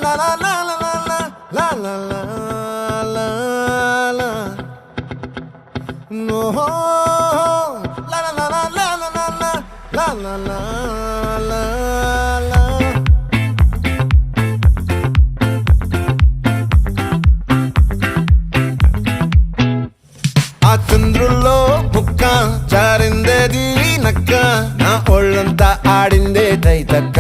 la la la la la la la la la. No, la la la la la la la la la la la la. ఆ చంద్రుల్లో బుక్క జారిందేది నక్క నా ఒళ్ళంతా ఆడిందే తైతక్క